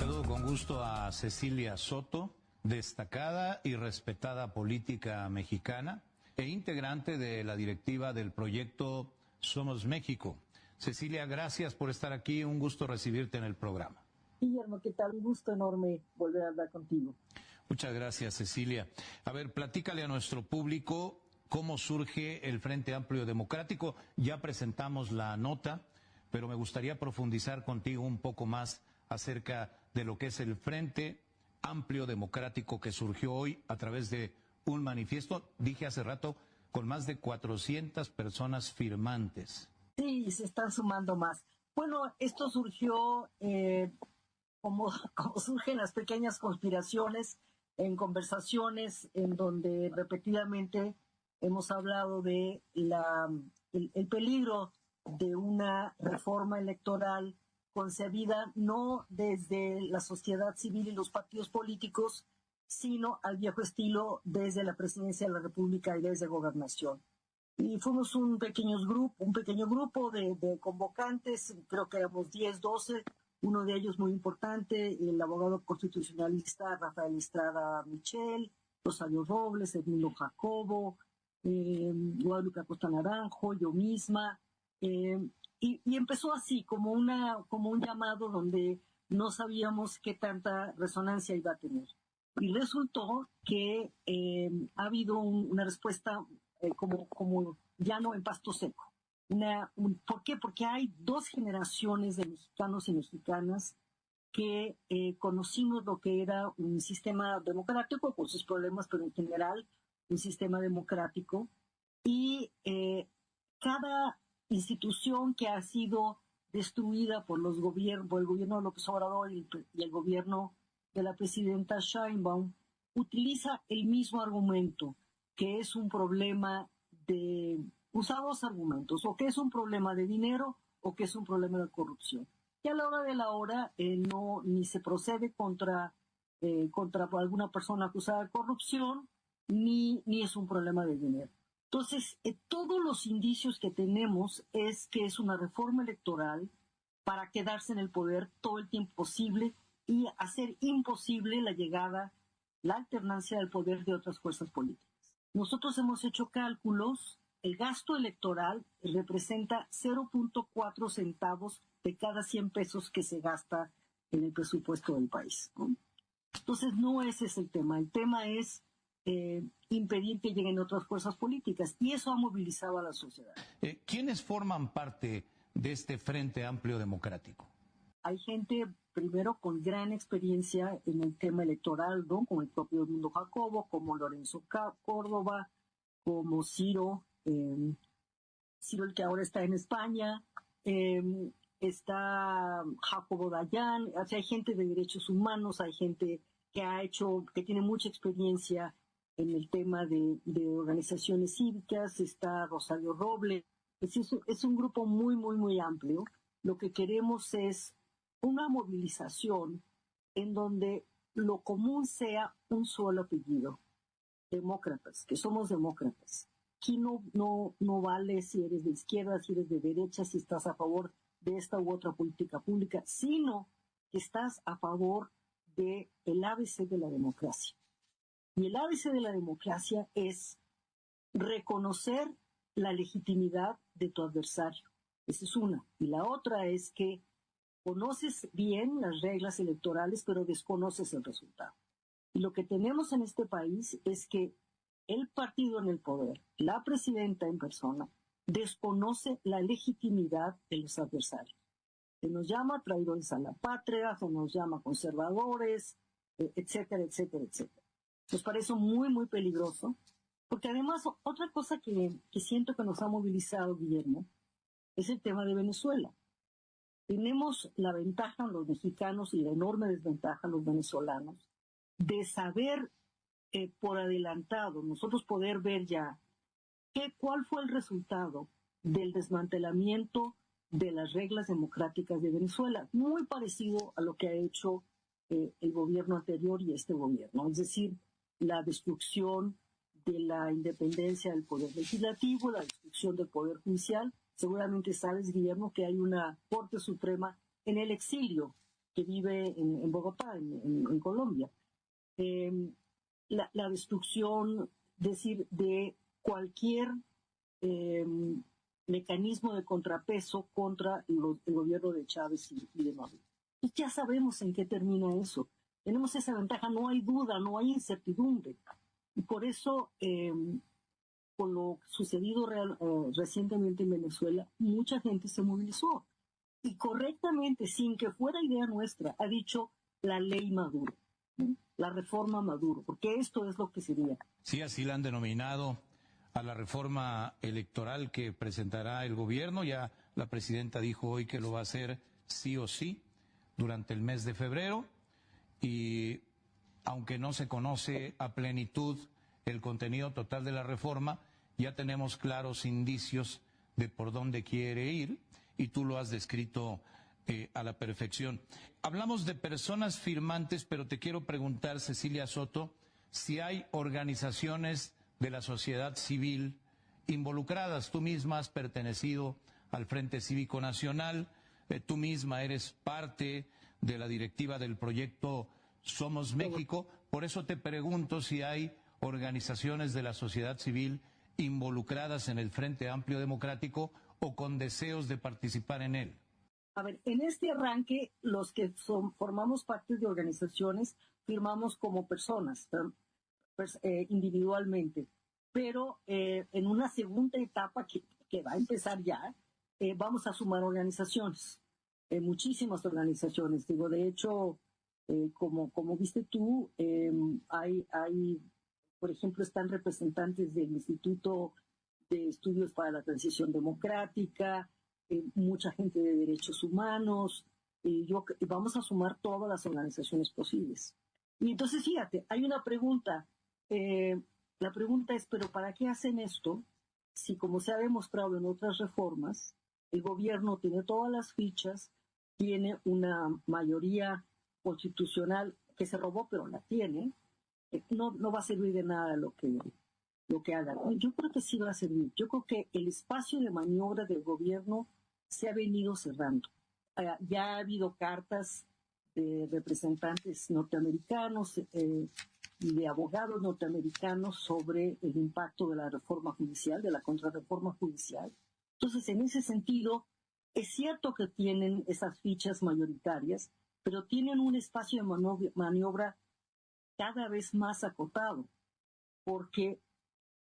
Saludo con gusto a Cecilia Soto, destacada y respetada política mexicana e integrante de la directiva del proyecto Somos México. Cecilia, gracias por estar aquí, un gusto recibirte en el programa. Guillermo, ¿qué tal? Un gusto enorme volver a hablar contigo. Muchas gracias, Cecilia. A ver, platícale a nuestro público cómo surge el Frente Amplio Democrático. Ya presentamos la nota, pero me gustaría profundizar contigo un poco más acerca de lo que es el Frente Amplio Democrático que surgió hoy a través de un manifiesto, dije hace rato, con más de 400 personas firmantes. Sí, se están sumando más. Bueno, esto surgió como surgen las pequeñas conspiraciones en conversaciones en donde repetidamente hemos hablado de el peligro de una reforma electoral concebida no desde la sociedad civil y los partidos políticos, sino al viejo estilo desde la presidencia de la República y desde gobernación. Y fuimos un pequeño grupo de convocantes, creo que éramos 10, 12, uno de ellos muy importante, el abogado constitucionalista Rafael Estrada Michel, Rosario Robles, Edmundo Jacobo, Guadalupe Acosta Naranjo, yo misma, y empezó así, como un llamado donde no sabíamos qué tanta resonancia iba a tener. Y resultó que ha habido una respuesta como llano en pasto seco. ¿Por qué? Porque hay dos generaciones de mexicanos y mexicanas que conocimos lo que era un sistema democrático, con sus problemas, pero en general un sistema democrático. Y cada institución que ha sido destruida por el gobierno de López Obrador y el gobierno de la presidenta Sheinbaum utiliza el mismo argumento, que es un problema usa dos argumentos, o que es un problema de dinero o que es un problema de corrupción. Y a la hora de la hora ni se procede contra alguna persona acusada de corrupción, ni es un problema de dinero. Entonces, todos los indicios que tenemos es que es una reforma electoral para quedarse en el poder todo el tiempo posible y hacer imposible la alternancia del poder de otras fuerzas políticas. Nosotros hemos hecho cálculos, el gasto electoral representa 0.4 centavos de cada 100 pesos que se gasta en el presupuesto del país, ¿no? Entonces no ese es el tema es impedir que lleguen otras fuerzas políticas, y eso ha movilizado a la sociedad. ¿Quiénes forman parte de este Frente Amplio Democrático? Hay gente, primero, con gran experiencia en el tema electoral, ¿no? Como el propio Edmundo Jacobo, como Lorenzo Córdoba, como Ciro, el que ahora está en España, está Jacobo Dayan, o sea, hay gente de derechos humanos, hay gente que tiene mucha experiencia en el tema de organizaciones cívicas, está Rosario Robles. Es un grupo muy, muy, muy amplio. Lo que queremos es una movilización en donde lo común sea un solo apellido. Demócratas, que somos demócratas. Aquí no vale si eres de izquierda, si eres de derecha, si estás a favor de esta u otra política pública, sino que estás a favor del ABC de la democracia. Y el ABC de la democracia es reconocer la legitimidad de tu adversario. Esa es una. Y la otra es que conoces bien las reglas electorales, pero desconoces el resultado. Y lo que tenemos en este país es que el partido en el poder, la presidenta en persona, desconoce la legitimidad de los adversarios. Se nos llama traidores a la patria, se nos llama conservadores, etcétera, etcétera, etcétera. Nos parece muy, muy peligroso, porque además otra cosa que siento que nos ha movilizado, Guillermo, es el tema de Venezuela. Tenemos la ventaja los mexicanos y la enorme desventaja los venezolanos de saber por adelantado, nosotros poder ver ya cuál fue el resultado del desmantelamiento de las reglas democráticas de Venezuela, muy parecido a lo que ha hecho el gobierno anterior y este gobierno, es decir, la destrucción de la independencia del poder legislativo, la destrucción del poder judicial. Seguramente sabes, Guillermo, que hay una Corte Suprema en el exilio, que vive en Bogotá, en Colombia. La destrucción, decir, de cualquier mecanismo de contrapeso contra el gobierno de Chávez y de Maduro. Y ya sabemos en qué termina eso. Tenemos esa ventaja, no hay duda, no hay incertidumbre. Y por eso, con lo sucedido recientemente en Venezuela, mucha gente se movilizó. Y correctamente, sin que fuera idea nuestra, ha dicho la ley Maduro, ¿sí? La reforma Maduro, porque esto es lo que sería. Sí, así la han denominado a la reforma electoral que presentará el gobierno. Ya la presidenta dijo hoy que lo va a hacer sí o sí durante el mes de febrero, y aunque no se conoce a plenitud el contenido total de la reforma, ya tenemos claros indicios de por dónde quiere ir, y tú lo has descrito a la perfección. Hablamos de personas firmantes, pero te quiero preguntar, Cecilia Soto, si hay organizaciones de la sociedad civil involucradas. Tú misma has pertenecido al Frente Cívico Nacional, tú misma eres parte de la directiva del proyecto Somos México. Por eso te pregunto si hay organizaciones de la sociedad civil involucradas en el Frente Amplio Democrático o con deseos de participar en él. A ver, en este arranque, los que formamos parte de organizaciones firmamos como personas, individualmente, pero en una segunda etapa que va a empezar ya, vamos a sumar organizaciones, muchísimas organizaciones. Digo, de hecho, como viste tú, hay, por ejemplo, están representantes del Instituto de Estudios para la Transición Democrática, mucha gente de derechos humanos, vamos a sumar todas las organizaciones posibles. Y entonces, fíjate, hay una pregunta. La pregunta es, ¿pero para qué hacen esto? Si, como se ha demostrado en otras reformas, el gobierno tiene todas las fichas, tiene una mayoría constitucional que se robó, pero la tiene, no va a servir de nada lo que hagan. Yo creo que sí va a servir. Yo creo que el espacio de maniobra del gobierno se ha venido cerrando. Ya ha habido cartas de representantes norteamericanos y de abogados norteamericanos sobre el impacto de la reforma judicial, de la contrarreforma judicial. Entonces, en ese sentido, es cierto que tienen esas fichas mayoritarias, pero tienen un espacio de maniobra cada vez más acotado, porque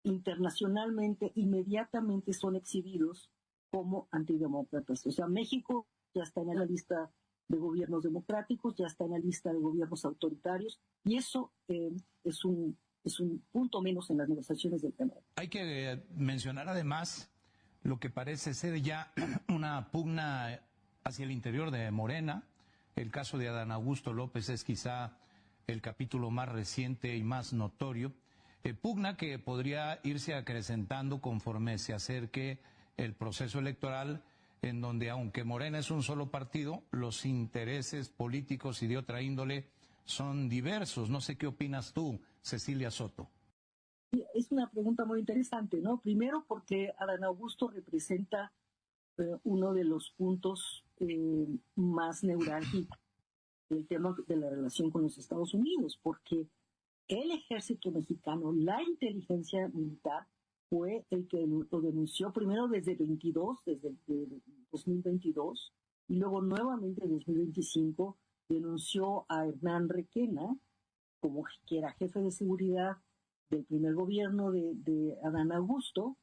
internacionalmente inmediatamente son exhibidos como antidemócratas. O sea, México ya está en la lista de gobiernos democráticos, ya está en la lista de gobiernos autoritarios, y eso es un punto menos en las negociaciones del tema. Hay que mencionar además lo que parece ser ya una pugna hacia el interior de Morena. El caso de Adán Augusto López es quizá el capítulo más reciente y más notorio. Pugna que podría irse acrecentando conforme se acerque el proceso electoral, en donde, aunque Morena es un solo partido, los intereses políticos y de otra índole son diversos. No sé qué opinas tú, Cecilia Soto. Es una pregunta muy interesante, ¿no? Primero porque Adán Augusto representa uno de los puntos más neurálgicos del tema de la relación con los Estados Unidos, porque el ejército mexicano, la inteligencia militar, fue el que lo denunció primero desde el 2022, y luego nuevamente en 2025 denunció a Hernán Requena, como que era jefe de seguridad del primer gobierno de Adán Augusto,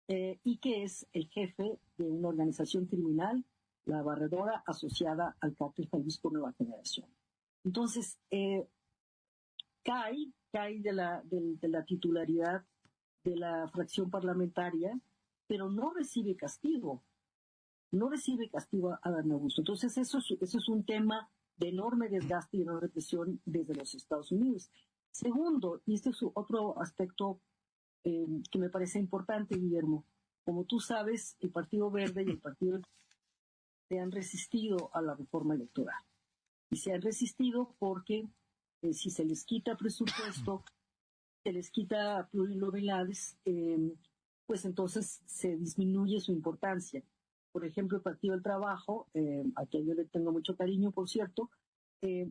y que es el jefe de una organización criminal, la Barredora, asociada al cártel Jalisco Nueva Generación. Entonces, cae de la titularidad de la fracción parlamentaria, pero no recibe castigo. No recibe castigo a Adán Augusto. Entonces, eso es un tema de enorme desgaste y enorme presión desde los Estados Unidos. Segundo, y este es otro aspecto que me parece importante, Guillermo, como tú sabes, el Partido Verde y el Partido se han resistido a la reforma electoral. Y se han resistido porque si se les quita presupuesto, se les quita plurinominales, pues entonces se disminuye su importancia. Por ejemplo, el Partido del Trabajo, a quien yo le tengo mucho cariño, por cierto,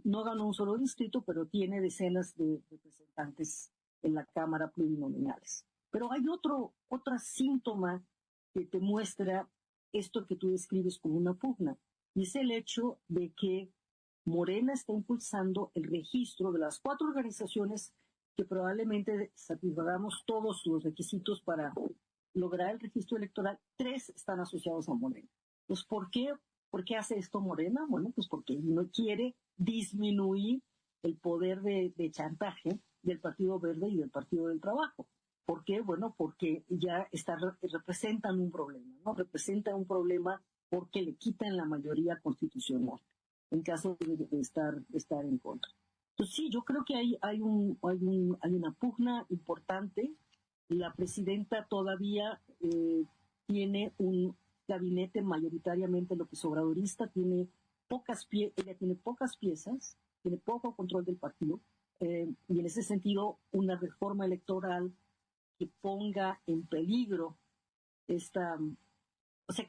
no ganó un solo distrito, pero tiene decenas de representantes en la Cámara plurinominales. Pero hay otro síntoma que te muestra esto que tú describes como una pugna, y es el hecho de que Morena está impulsando el registro de las 4 organizaciones que probablemente satisfagamos todos los requisitos para lograr el registro electoral. 3 están asociados a Morena. Pues, ¿por qué hace esto Morena? Bueno, pues porque no quiere disminuir el poder de chantaje del Partido Verde y del Partido del Trabajo. ¿Por qué? Bueno, porque ya representan un problema, ¿no? Representan un problema porque le quitan la mayoría constitucional en caso de estar en contra. Entonces sí, yo creo que hay una pugna importante. La presidenta todavía tiene un gabinete mayoritariamente López Obradorista, ella tiene pocas piezas, tiene poco control del partido, y en ese sentido una reforma electoral que ponga en peligro que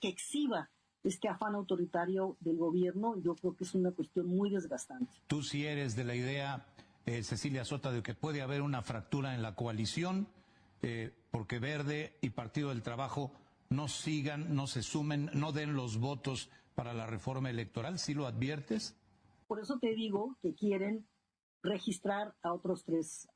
exhiba este afán autoritario del gobierno, yo creo que es una cuestión muy desgastante. Tú sí eres de la idea, Cecilia Sota, de que puede haber una fractura en la coalición, porque Verde y Partido del Trabajo no sigan, no se sumen, no den los votos para la reforma electoral. ¿Sí lo adviertes? Por eso te digo que quieren registrar a otros tres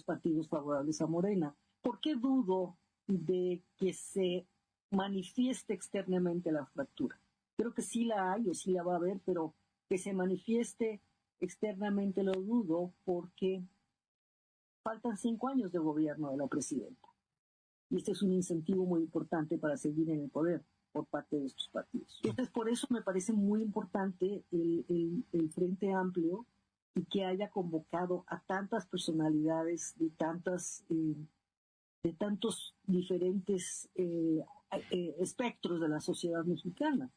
partidos favorables a Morena. ¿Por qué dudo de que se manifieste externamente la fractura? Creo que sí la hay o sí la va a haber, pero que se manifieste externamente lo dudo, porque faltan 5 años de gobierno de la presidenta. Y este es un incentivo muy importante para seguir en el poder por parte de estos partidos. Entonces, por eso me parece muy importante el Frente Amplio, y que haya convocado a tantas personalidades de tantos diferentes espectros de la sociedad mexicana,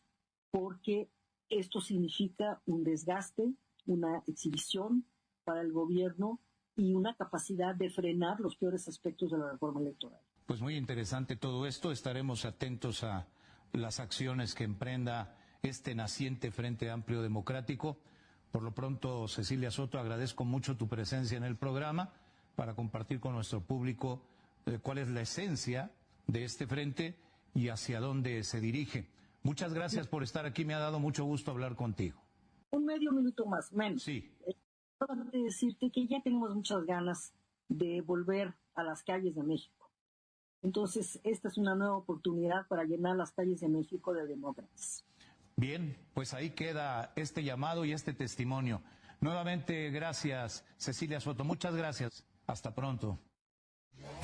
porque esto significa un desgaste, una exhibición para el gobierno y una capacidad de frenar los peores aspectos de la reforma electoral. Pues muy interesante todo esto. Estaremos atentos a las acciones que emprenda este naciente Frente Amplio Democrático. Por lo pronto, Cecilia Soto, agradezco mucho tu presencia en el programa para compartir con nuestro público cuál es la esencia de este frente y hacia dónde se dirige. Muchas gracias por estar aquí, me ha dado mucho gusto hablar contigo. Un medio minuto más, menos. Sí. De decirte que ya tenemos muchas ganas de volver a las calles de México. Entonces, esta es una nueva oportunidad para llenar las calles de México de demócratas. Bien, pues ahí queda este llamado y este testimonio. Nuevamente, gracias, Cecilia Soto. Muchas gracias. Hasta pronto.